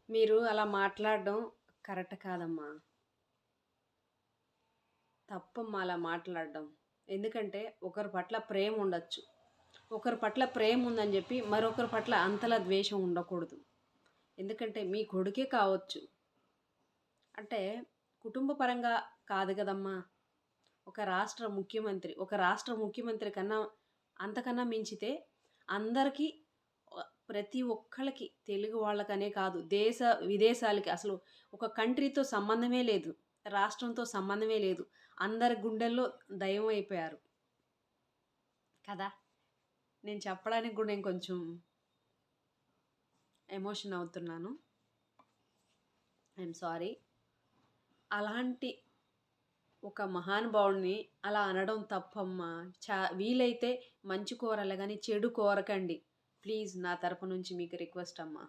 మీరు అలా మాట్లాడడం కరెక్ట్ కాదమ్మా. తప్పమ్మా అలా మాట్లాడడం. ఎందుకంటే ఒకరి పట్ల ప్రేమ ఉండొచ్చు. ఒకరి పట్ల ప్రేమ ఉందని చెప్పి మరొకరి పట్ల అంతలా ద్వేషం ఉండకూడదు. ఎందుకంటే మీ కొడుకే కావచ్చు. అంటే కుటుంబ పరంగా కాదు కదమ్మా. ఒక రాష్ట్ర ముఖ్యమంత్రి కన్నా అంతకన్నా మించితే అందరికీ ప్రతి ఒక్కళ్ళకి తెలుగు వాళ్ళకనే కాదు విదేశాలకి అసలు ఒక కంట్రీతో సంబంధమే లేదు. రాష్ట్రంతో సంబంధమే లేదు. అందరి గుండెల్లో దైవం అయిపోయారు కదా! నేను చెప్పడానికి కూడా నేను కొంచెం ఎమోషన్ అవుతున్నాను. I'm sorry. అలాంటి ఒక మహానుభావుడిని అలా అనడం తప్పమ్మా. వీలైతే మంచి కోరాలి కానీ చెడు కోరకండి. ప్లీజ్ నా తరపు నుంచి మీకు రిక్వెస్ట్ అమ్మా.